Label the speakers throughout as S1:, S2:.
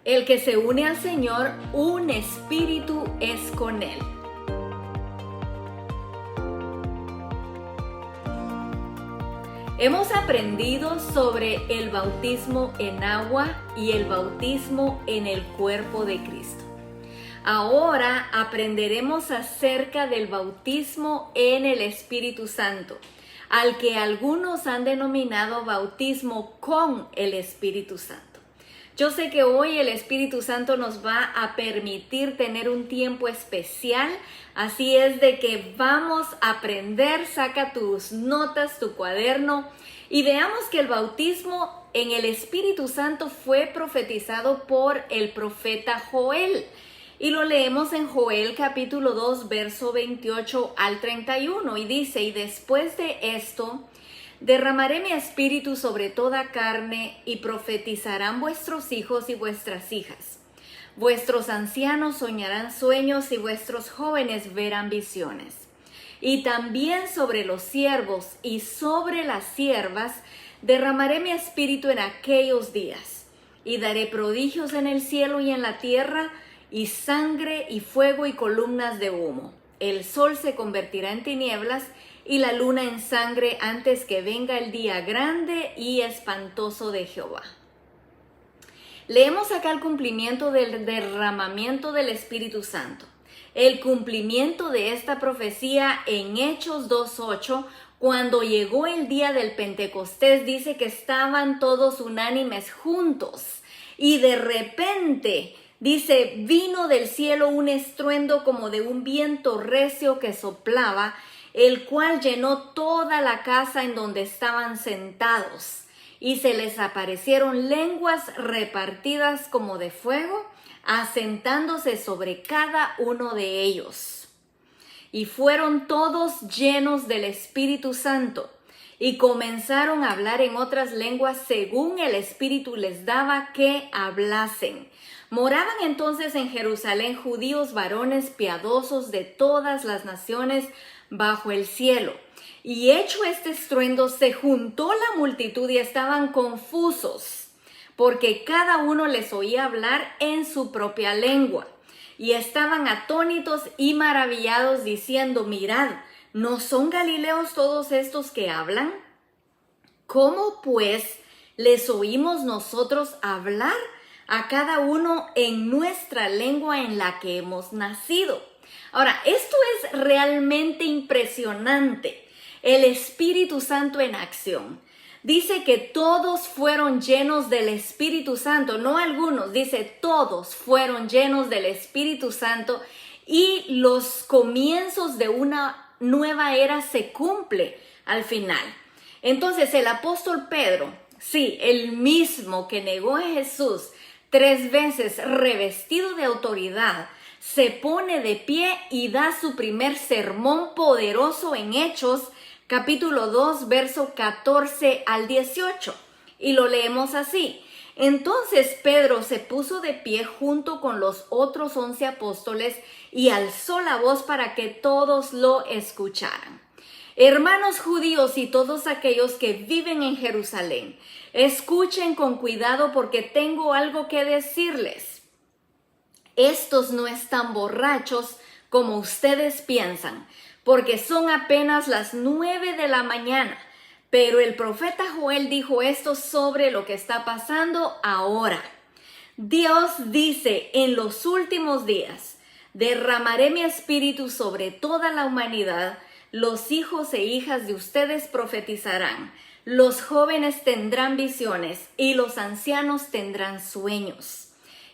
S1: El que se une al Señor, un espíritu es con Él. Hemos aprendido sobre el bautismo en agua y el bautismo en el cuerpo de Cristo. Ahora aprenderemos acerca del bautismo en el Espíritu Santo, al que algunos han denominado bautismo con el Espíritu Santo. Yo sé que hoy el Espíritu Santo nos va a permitir tener un tiempo especial, así es de que vamos a aprender. Saca tus notas, tu cuaderno y veamos que el bautismo en el Espíritu Santo fue profetizado por el profeta Joel. Y lo leemos en Joel capítulo 2, verso 28 al 31 y dice: y después de esto derramaré mi espíritu sobre toda carne y profetizarán vuestros hijos y vuestras hijas. Vuestros ancianos soñarán sueños y vuestros jóvenes verán visiones. Y también sobre los siervos y sobre las siervas derramaré mi espíritu en aquellos días. Y daré prodigios en el cielo y en la tierra, y sangre y fuego y columnas de humo. El sol se convertirá en tinieblas y la luna en sangre antes que venga el día grande y espantoso de Jehová. Leemos acá el cumplimiento del derramamiento del Espíritu Santo. El cumplimiento de esta profecía en Hechos 2:8, cuando llegó el día del Pentecostés, dice que estaban todos unánimes juntos y de repente dice, vino del cielo un estruendo como de un viento recio que soplaba, el cual llenó toda la casa en donde estaban sentados. Y se les aparecieron lenguas repartidas como de fuego, asentándose sobre cada uno de ellos. Y fueron todos llenos del Espíritu Santo, y comenzaron a hablar en otras lenguas según el Espíritu les daba que hablasen. Moraban entonces en Jerusalén judíos varones piadosos de todas las naciones bajo el cielo. Y hecho este estruendo, se juntó la multitud y estaban confusos, porque cada uno les oía hablar en su propia lengua. Y estaban atónitos y maravillados, diciendo: mirad, ¿no son galileos todos estos que hablan? ¿Cómo pues les oímos nosotros hablar a cada uno en nuestra lengua en la que hemos nacido? Ahora, esto es realmente impresionante. El Espíritu Santo en acción. Dice que todos fueron llenos del Espíritu Santo, no algunos, dice todos fueron llenos del Espíritu Santo, y los comienzos de una nueva era se cumple al final. Entonces el apóstol Pedro, sí, el mismo que negó a Jesús 3 veces, revestido de autoridad, se pone de pie y da su primer sermón poderoso en Hechos, capítulo 2, verso 14 al 18. Y lo leemos así. Entonces Pedro se puso de pie junto con los otros 11 apóstoles y alzó la voz para que todos lo escucharan. Hermanos judíos y todos aquellos que viven en Jerusalén, escuchen con cuidado porque tengo algo que decirles. Estos no están borrachos como ustedes piensan, porque son apenas las 9 de la mañana. Pero el profeta Joel dijo esto sobre lo que está pasando ahora. Dios dice: en los últimos días derramaré mi espíritu sobre toda la humanidad. Los hijos e hijas de ustedes profetizarán. Los jóvenes tendrán visiones y los ancianos tendrán sueños.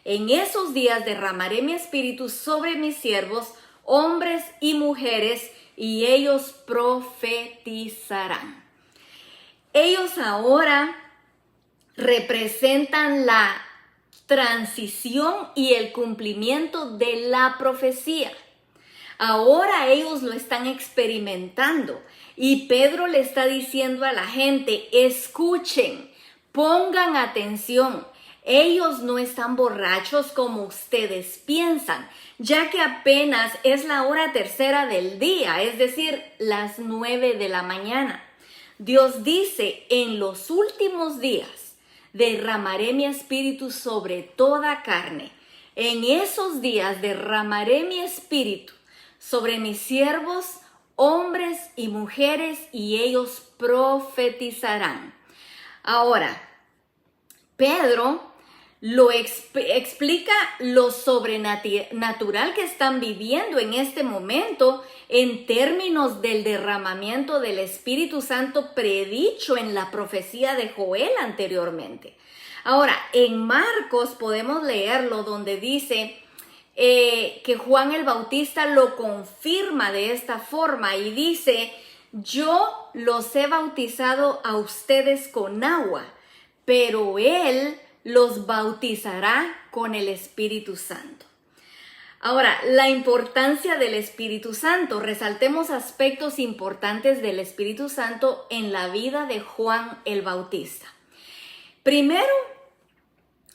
S1: En esos días derramaré mi espíritu sobre mis siervos, hombres y mujeres, y ellos profetizarán. Ellos ahora representan la transición y el cumplimiento de la profecía. Ahora ellos lo están experimentando y Pedro le está diciendo a la gente: escuchen, pongan atención. Ellos no están borrachos como ustedes piensan, ya que apenas es la hora tercera del día, es decir, las 9 de la mañana. Dios dice: en los últimos días derramaré mi espíritu sobre toda carne. En esos días derramaré mi espíritu sobre mis siervos, hombres y mujeres, y ellos profetizarán. Ahora, Pedro explica lo sobrenatural que están viviendo en este momento en términos del derramamiento del Espíritu Santo predicho en la profecía de Joel anteriormente. Ahora, en Marcos podemos leerlo donde dice que Juan el Bautista lo confirma de esta forma y dice: yo los he bautizado a ustedes con agua, pero Él los bautizará con el Espíritu Santo. Ahora, la importancia del Espíritu Santo. Resaltemos aspectos importantes del Espíritu Santo en la vida de Juan el Bautista. Primero,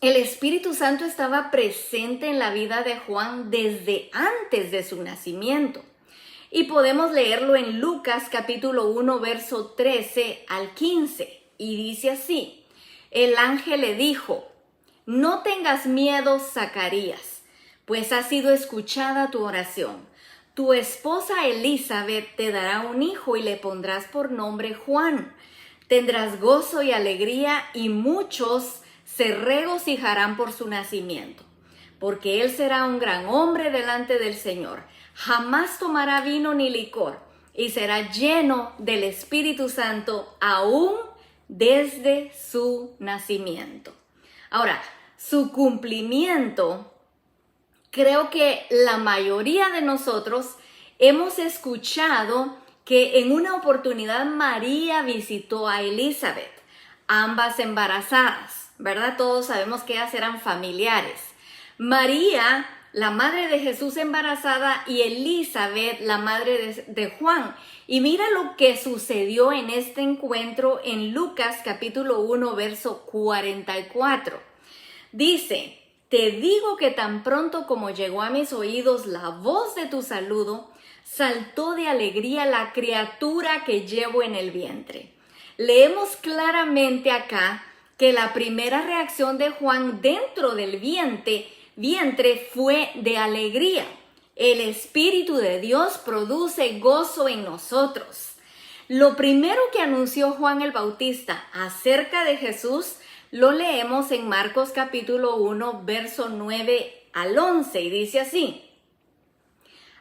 S1: el Espíritu Santo estaba presente en la vida de Juan desde antes de su nacimiento. Y podemos leerlo en Lucas capítulo 1, verso 13 al 15. Y dice así: el ángel le dijo: no tengas miedo, Zacarías, pues ha sido escuchada tu oración. Tu esposa Elizabeth te dará un hijo y le pondrás por nombre Juan. Tendrás gozo y alegría y muchos se regocijarán por su nacimiento, porque él será un gran hombre delante del Señor. Jamás tomará vino ni licor y será lleno del Espíritu Santo aún desde su nacimiento. Ahora, su cumplimiento, creo que la mayoría de nosotros hemos escuchado que en una oportunidad María visitó a Elizabeth, ambas embarazadas, ¿verdad? Todos sabemos que ellas eran familiares. María, la madre de Jesús embarazada, y Elizabeth, la madre de Juan. Y mira lo que sucedió en este encuentro en Lucas capítulo 1, verso 44. Dice: te digo que tan pronto como llegó a mis oídos la voz de tu saludo, saltó de alegría la criatura que llevo en el vientre. Leemos claramente acá que la primera reacción de Juan dentro del vientre fue de alegría. El Espíritu de Dios produce gozo en nosotros. Lo primero que anunció Juan el Bautista acerca de Jesús lo leemos en Marcos capítulo 1, verso 9 al 11, y dice así: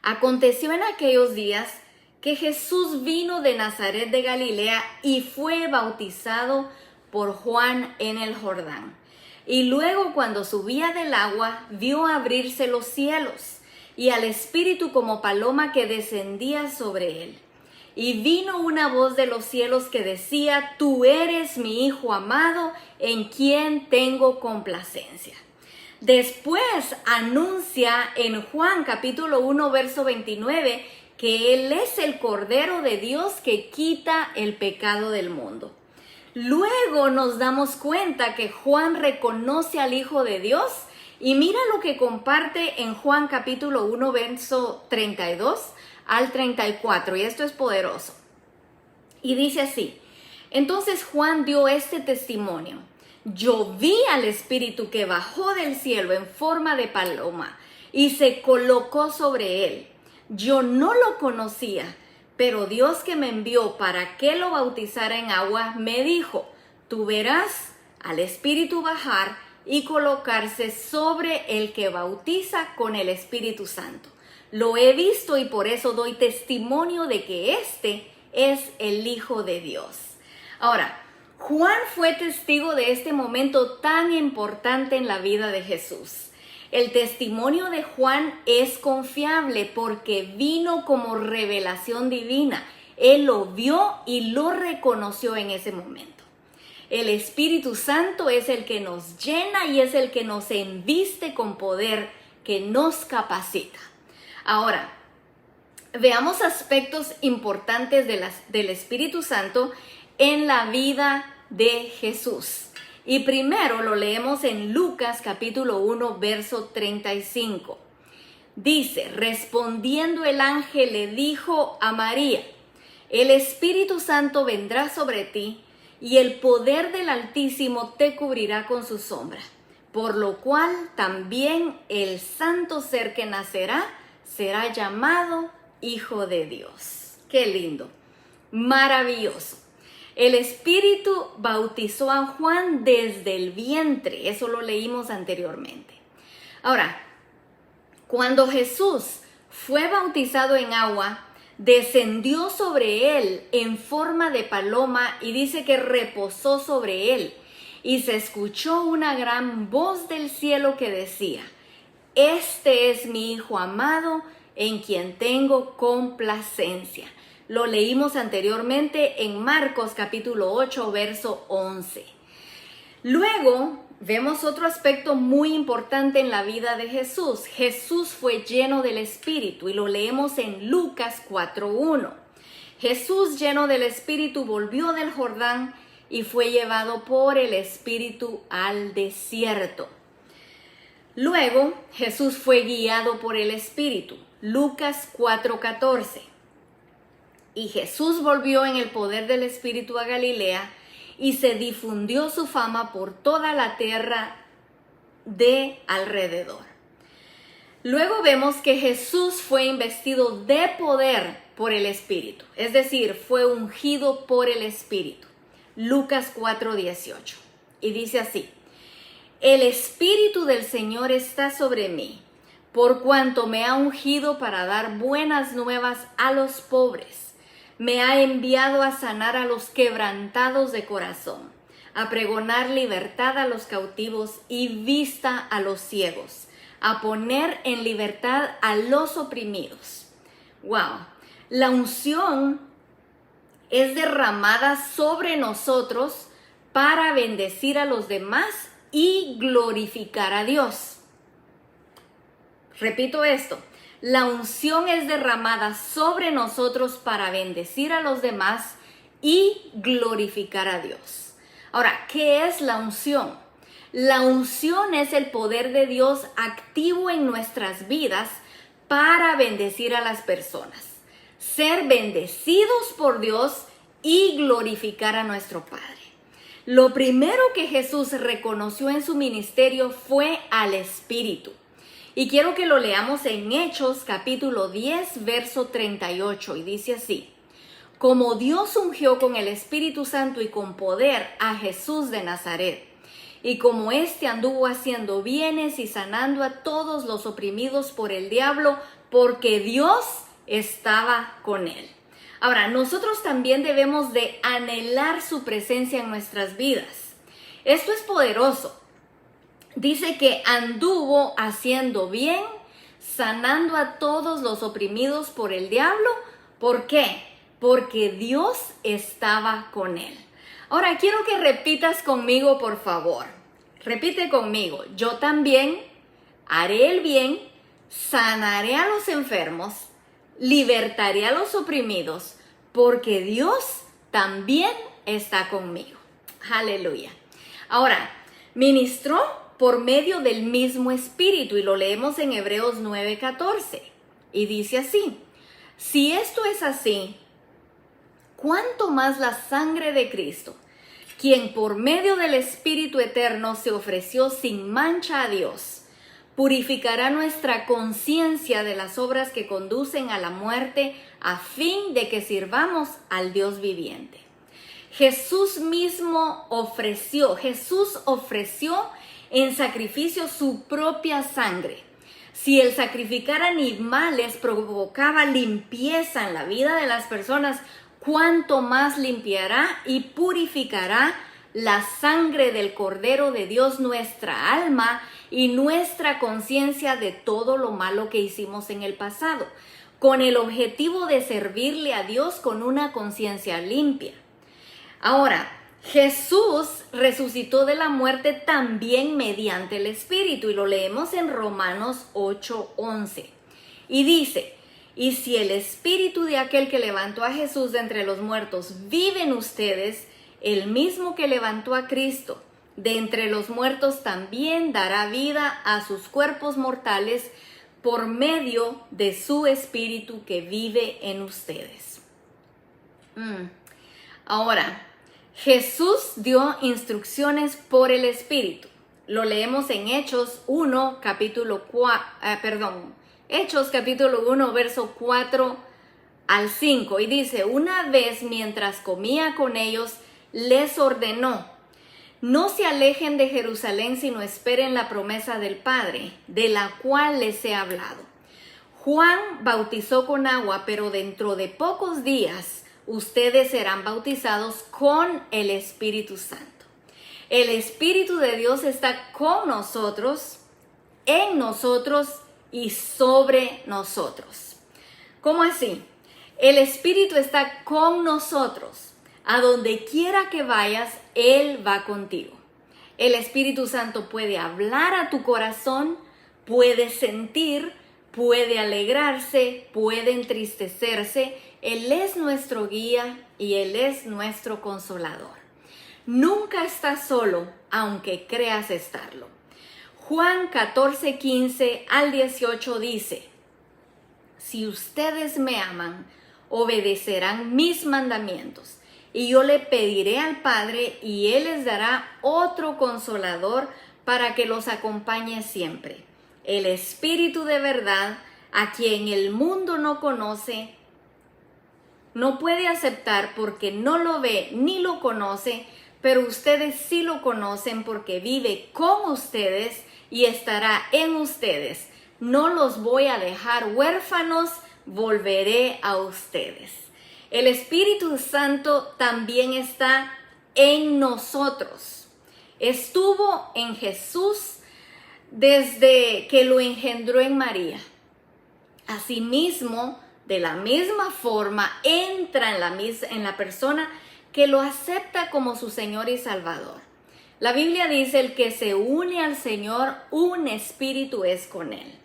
S1: aconteció en aquellos días que Jesús vino de Nazaret de Galilea y fue bautizado por Juan en el Jordán. Y luego, cuando subía del agua, vio abrirse los cielos y al Espíritu como paloma que descendía sobre él. Y vino una voz de los cielos que decía: tú eres mi Hijo amado, en quien tengo complacencia. Después anuncia en Juan capítulo 1, verso 29, que Él es el Cordero de Dios que quita el pecado del mundo. Luego nos damos cuenta que Juan reconoce al Hijo de Dios y mira lo que comparte en Juan capítulo 1, verso 32 al 34, y esto es poderoso. Y dice así: entonces Juan dio este testimonio: yo vi al Espíritu que bajó del cielo en forma de paloma y se colocó sobre él. Yo no lo conocía, pero Dios que me envió para que lo bautizara en agua me dijo: tú verás al Espíritu bajar y colocarse sobre el que bautiza con el Espíritu Santo. Lo he visto y por eso doy testimonio de que este es el Hijo de Dios. Ahora, Juan fue testigo de este momento tan importante en la vida de Jesús. El testimonio de Juan es confiable porque vino como revelación divina. Él lo vio y lo reconoció en ese momento. El Espíritu Santo es el que nos llena y es el que nos enviste con poder, que nos capacita. Ahora, veamos aspectos importantes del Espíritu Santo en la vida de Jesús. Y primero lo leemos en Lucas capítulo 1, verso 35. Dice: respondiendo el ángel le dijo a María: el Espíritu Santo vendrá sobre ti y el poder del Altísimo te cubrirá con su sombra. Por lo cual también el santo ser que nacerá será llamado Hijo de Dios. ¡Qué lindo! Maravilloso. El Espíritu bautizó a Juan desde el vientre. Eso lo leímos anteriormente. Ahora, cuando Jesús fue bautizado en agua, descendió sobre él en forma de paloma y dice que reposó sobre él. Y se escuchó una gran voz del cielo que decía: este es mi Hijo amado, en quien tengo complacencia. Lo leímos anteriormente en Marcos capítulo 8, verso 11. Luego vemos otro aspecto muy importante en la vida de Jesús. Jesús fue lleno del Espíritu y lo leemos en Lucas 4:1. Jesús, lleno del Espíritu, volvió del Jordán y fue llevado por el Espíritu al desierto. Luego Jesús fue guiado por el Espíritu. Lucas 4:14. Y Jesús volvió en el poder del Espíritu a Galilea y se difundió su fama por toda la tierra de alrededor. Luego vemos que Jesús fue investido de poder por el Espíritu, es decir, fue ungido por el Espíritu. Lucas 4:18. Y dice así: el Espíritu del Señor está sobre mí, por cuanto me ha ungido para dar buenas nuevas a los pobres. Me ha enviado a sanar a los quebrantados de corazón, a pregonar libertad a los cautivos y vista a los ciegos, a poner en libertad a los oprimidos. ¡Wow! La unción es derramada sobre nosotros para bendecir a los demás y glorificar a Dios. Repito esto. La unción es derramada sobre nosotros para bendecir a los demás y glorificar a Dios. Ahora, ¿qué es la unción? La unción es el poder de Dios activo en nuestras vidas para bendecir a las personas, ser bendecidos por Dios y glorificar a nuestro Padre. Lo primero que Jesús reconoció en su ministerio fue al Espíritu. Y quiero que lo leamos en Hechos capítulo 10, verso 38, y dice así: como Dios ungió con el Espíritu Santo y con poder a Jesús de Nazaret, y como éste anduvo haciendo bienes y sanando a todos los oprimidos por el diablo, porque Dios estaba con él. Ahora, nosotros también debemos de anhelar su presencia en nuestras vidas. Esto es poderoso. Dice que anduvo haciendo bien, sanando a todos los oprimidos por el diablo. ¿Por qué? Porque Dios estaba con él. Ahora quiero que repitas conmigo, por favor. Repite conmigo: yo también haré el bien, sanaré a los enfermos, libertaré a los oprimidos, porque Dios también está conmigo. Aleluya. Ahora, ministró por medio del mismo Espíritu, y lo leemos en Hebreos 9:14, y dice así: si esto es así, ¿cuánto más la sangre de Cristo, quien por medio del Espíritu eterno se ofreció sin mancha a Dios, purificará nuestra conciencia de las obras que conducen a la muerte, a fin de que sirvamos al Dios viviente? Jesús ofreció en sacrificio su propia sangre. Si el sacrificar animales provocaba limpieza en la vida de las personas, ¿cuánto más limpiará y purificará la sangre del Cordero de Dios nuestra alma y nuestra conciencia de todo lo malo que hicimos en el pasado, con el objetivo de servirle a Dios con una conciencia limpia? Ahora, Jesús resucitó de la muerte también mediante el Espíritu, y lo leemos en Romanos 8:11. Y dice: y si el Espíritu de aquel que levantó a Jesús de entre los muertos vive en ustedes, el mismo que levantó a Cristo de entre los muertos también dará vida a sus cuerpos mortales por medio de su Espíritu que vive en ustedes. Ahora, Jesús dio instrucciones por el Espíritu. Lo leemos en Hechos Hechos capítulo 1, verso 4 al 5. Y dice, una vez mientras comía con ellos, les ordenó, no se alejen de Jerusalén, sino esperen la promesa del Padre, de la cual les he hablado. Juan bautizó con agua, pero dentro de pocos días ustedes serán bautizados con el Espíritu Santo. El Espíritu de Dios está con nosotros, en nosotros y sobre nosotros. ¿Cómo así? El Espíritu está con nosotros. A donde quiera que vayas, Él va contigo. El Espíritu Santo puede hablar a tu corazón, puede sentir, puede alegrarse, puede entristecerse. Él es nuestro guía y Él es nuestro consolador. Nunca estás solo, aunque creas estarlo. Juan 14, 15 al 18 dice, si ustedes me aman, obedecerán mis mandamientos, y yo le pediré al Padre, y Él les dará otro consolador para que los acompañe siempre. El Espíritu de verdad, a quien el mundo no conoce, no puede aceptar porque no lo ve ni lo conoce, pero ustedes sí lo conocen porque vive con ustedes y estará en ustedes. No los voy a dejar huérfanos, volveré a ustedes. El Espíritu Santo también está en nosotros. Estuvo en Jesús desde que lo engendró en María. Asimismo, de la misma forma, entra en la persona que lo acepta como su Señor y Salvador. La Biblia dice, el que se une al Señor, un espíritu es con Él.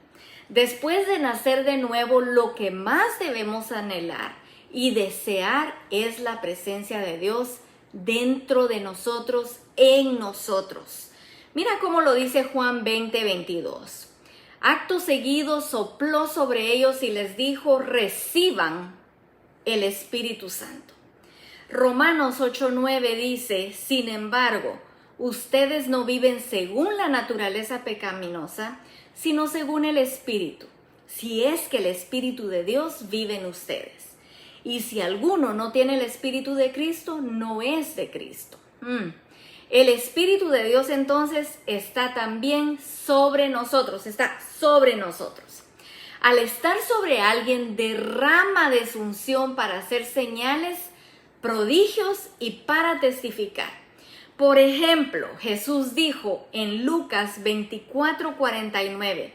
S1: Después de nacer de nuevo, lo que más debemos anhelar y desear es la presencia de Dios dentro de nosotros, en nosotros. Mira cómo lo dice Juan 20, 22. Acto seguido sopló sobre ellos y les dijo, reciban el Espíritu Santo. Romanos 8, 9 dice, sin embargo, ustedes no viven según la naturaleza pecaminosa, sino según el Espíritu, si es que el Espíritu de Dios vive en ustedes. Y si alguno no tiene el Espíritu de Cristo, no es de Cristo. El Espíritu de Dios entonces está también sobre nosotros, está sobre nosotros. Al estar sobre alguien, derrama de su unción para hacer señales, prodigios y para testificar. Por ejemplo, Jesús dijo en Lucas 24, 49,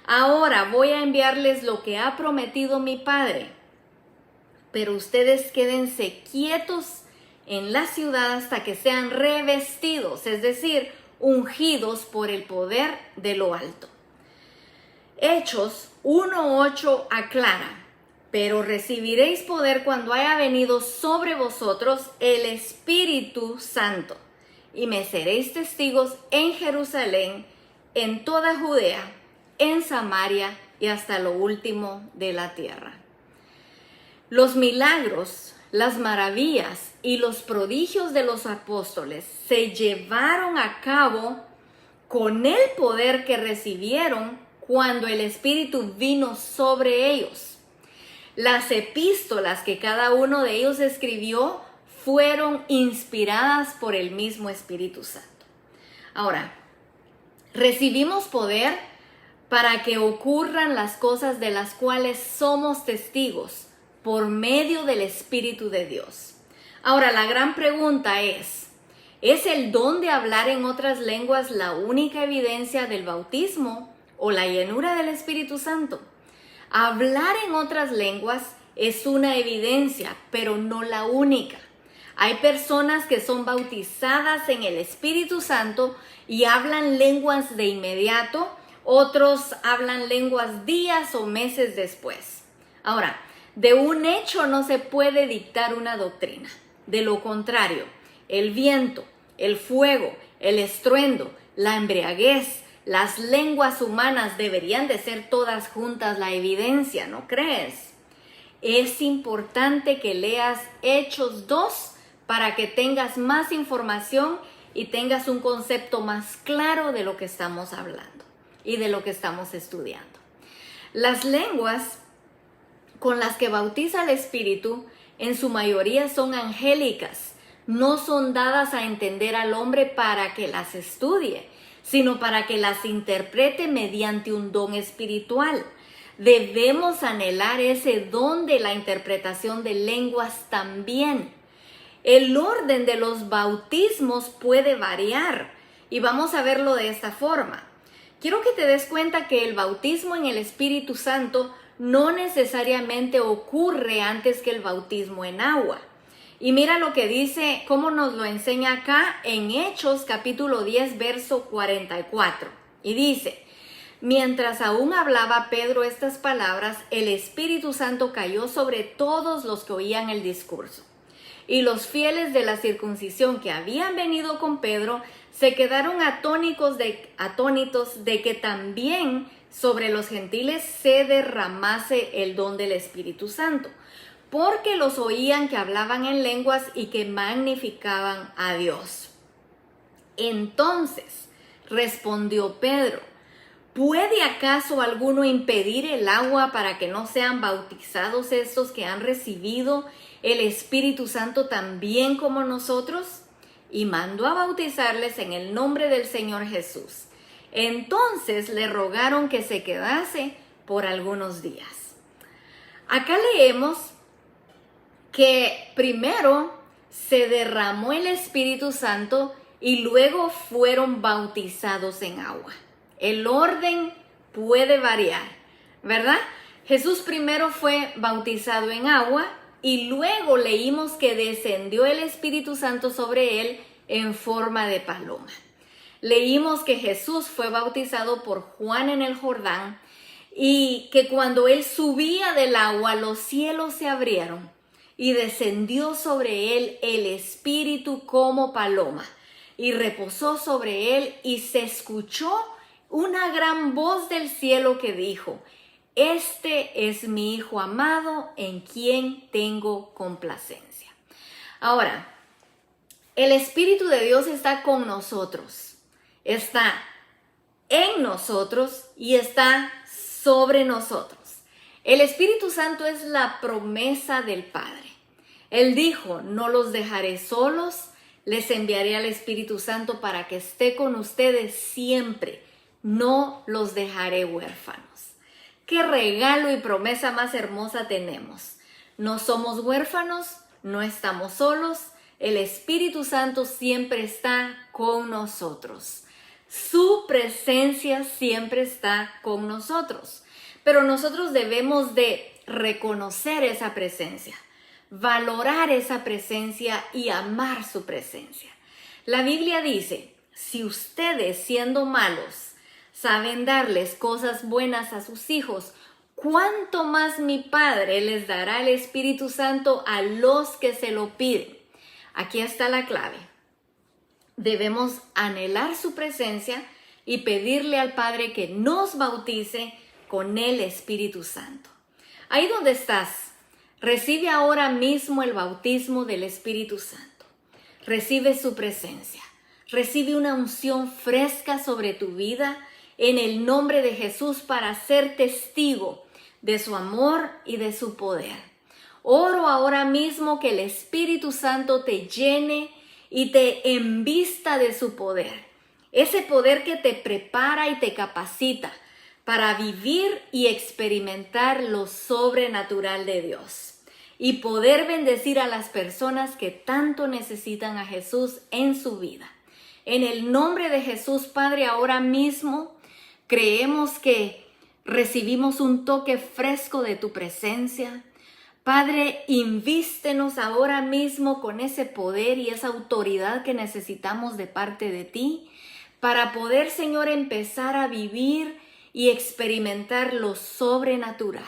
S1: ahora voy a enviarles lo que ha prometido mi Padre, pero ustedes quédense quietos en la ciudad hasta que sean revestidos, es decir, ungidos por el poder de lo alto. Hechos 1:8 aclara, pero recibiréis poder cuando haya venido sobre vosotros el Espíritu Santo, y me seréis testigos en Jerusalén, en toda Judea, en Samaria y hasta lo último de la tierra. Los milagros, las maravillas y los prodigios de los apóstoles se llevaron a cabo con el poder que recibieron cuando el Espíritu vino sobre ellos. Las epístolas que cada uno de ellos escribió fueron inspiradas por el mismo Espíritu Santo. Ahora, recibimos poder para que ocurran las cosas de las cuales somos testigos por medio del Espíritu de Dios. Ahora, la gran pregunta ¿es el don de hablar en otras lenguas la única evidencia del bautismo o la llenura del Espíritu Santo? Hablar en otras lenguas es una evidencia, pero no la única. Hay personas que son bautizadas en el Espíritu Santo y hablan lenguas de inmediato, otros hablan lenguas días o meses después. Ahora, de un hecho no se puede dictar una doctrina. De lo contrario, el viento, el fuego, el estruendo, la embriaguez, las lenguas humanas deberían de ser todas juntas la evidencia, ¿no crees? Es importante que leas Hechos 2 para que tengas más información y tengas un concepto más claro de lo que estamos hablando y de lo que estamos estudiando. Las lenguas con las que bautiza el Espíritu en su mayoría son angélicas, no son dadas a entender al hombre para que las estudie, sino para que las interprete mediante un don espiritual. Debemos anhelar ese don de la interpretación de lenguas también. El orden de los bautismos puede variar y vamos a verlo de esta forma. Quiero que te des cuenta que el bautismo en el Espíritu Santo no necesariamente ocurre antes que el bautismo en agua. Y mira lo que dice, cómo nos lo enseña acá en Hechos capítulo 10, verso 44. Y dice: mientras aún hablaba Pedro estas palabras, el Espíritu Santo cayó sobre todos los que oían el discurso. Y los fieles de la circuncisión que habían venido con Pedro se quedaron atónitos de que también sobre los gentiles se derramase el don del Espíritu Santo, porque los oían que hablaban en lenguas y que magnificaban a Dios. Entonces respondió Pedro: ¿puede acaso alguno impedir el agua para que no sean bautizados estos que han recibido el Espíritu Santo también como nosotros? Y mandó a bautizarles en el nombre del Señor Jesús. Entonces le rogaron que se quedase por algunos días. Acá leemos que primero se derramó el Espíritu Santo y luego fueron bautizados en agua. El orden puede variar, ¿verdad? Jesús primero fue bautizado en agua y luego leímos que descendió el Espíritu Santo sobre él en forma de paloma. Leímos que Jesús fue bautizado por Juan en el Jordán y que cuando él subía del agua, los cielos se abrieron y descendió sobre él el Espíritu como paloma y reposó sobre él, y se escuchó una gran voz del cielo que dijo: este es mi Hijo amado, en quien tengo complacencia. Ahora, el Espíritu de Dios está con nosotros, está en nosotros y está sobre nosotros. El Espíritu Santo es la promesa del Padre. Él dijo: no los dejaré solos, les enviaré al Espíritu Santo para que esté con ustedes siempre. No los dejaré huérfanos. Qué regalo y promesa más hermosa tenemos. No somos huérfanos, no estamos solos. El Espíritu Santo siempre está con nosotros. Su presencia siempre está con nosotros. Pero nosotros debemos de reconocer esa presencia, valorar esa presencia y amar su presencia. La Biblia dice: si ustedes, siendo malos, saben darles cosas buenas a sus hijos, ¿cuánto más mi Padre les dará el Espíritu Santo a los que se lo piden? Aquí está la clave. Debemos anhelar su presencia y pedirle al Padre que nos bautice con el Espíritu Santo. Ahí donde estás, recibe ahora mismo el bautismo del Espíritu Santo. Recibe su presencia. Recibe una unción fresca sobre tu vida en el nombre de Jesús para ser testigo de su amor y de su poder. Oro ahora mismo que el Espíritu Santo te llene y te envista de su poder. Ese poder que te prepara y te capacita para vivir y experimentar lo sobrenatural de Dios y poder bendecir a las personas que tanto necesitan a Jesús en su vida. En el nombre de Jesús, Padre, ahora mismo creemos que recibimos un toque fresco de tu presencia. Padre, invístenos ahora mismo con ese poder y esa autoridad que necesitamos de parte de ti para poder, Señor, empezar a vivir y experimentar lo sobrenatural.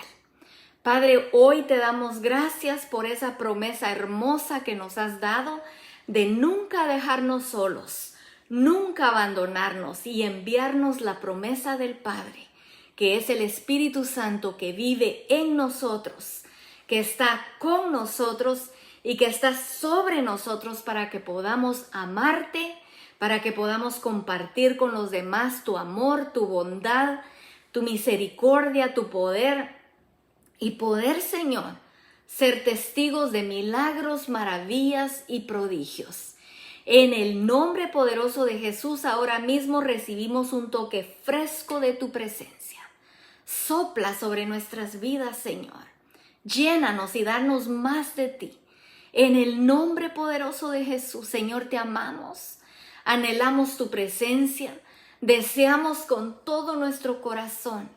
S1: Padre, hoy te damos gracias por esa promesa hermosa que nos has dado de nunca dejarnos solos, nunca abandonarnos y enviarnos la promesa del Padre, que es el Espíritu Santo que vive en nosotros, que está con nosotros y que estás sobre nosotros para que podamos amarte, para que podamos compartir con los demás tu amor, tu bondad, tu misericordia, tu poder y poder, Señor, ser testigos de milagros, maravillas y prodigios. En el nombre poderoso de Jesús, ahora mismo recibimos un toque fresco de tu presencia. Sopla sobre nuestras vidas, Señor. Llénanos y danos más de ti. En el nombre poderoso de Jesús, Señor, te amamos. Anhelamos tu presencia. Deseamos con todo nuestro corazón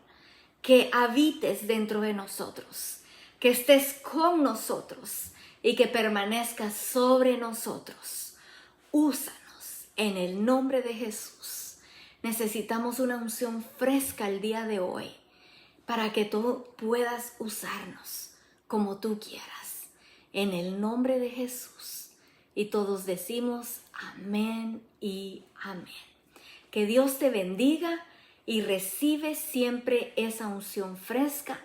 S1: que habites dentro de nosotros, que estés con nosotros y que permanezcas sobre nosotros. Úsanos en el nombre de Jesús. Necesitamos una unción fresca el día de hoy para que tú puedas usarnos como tú quieras. En el nombre de Jesús. Y todos decimos amén y amén. Que Dios te bendiga y recibe siempre esa unción fresca.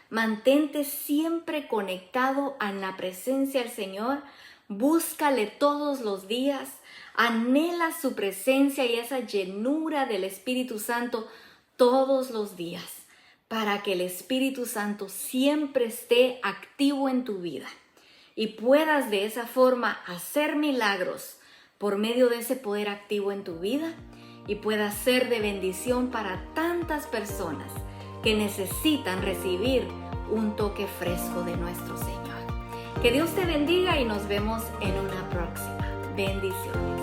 S1: Mantente siempre conectado a la presencia del Señor. Búscale todos los días. Anhela su presencia y esa llenura del Espíritu Santo todos los días, para que el Espíritu Santo siempre esté activo en tu vida y puedas de esa forma hacer milagros por medio de ese poder activo en tu vida y puedas ser de bendición para tantas personas que necesitan recibir un toque fresco de nuestro Señor. Que Dios te bendiga y nos vemos en una próxima. Bendiciones.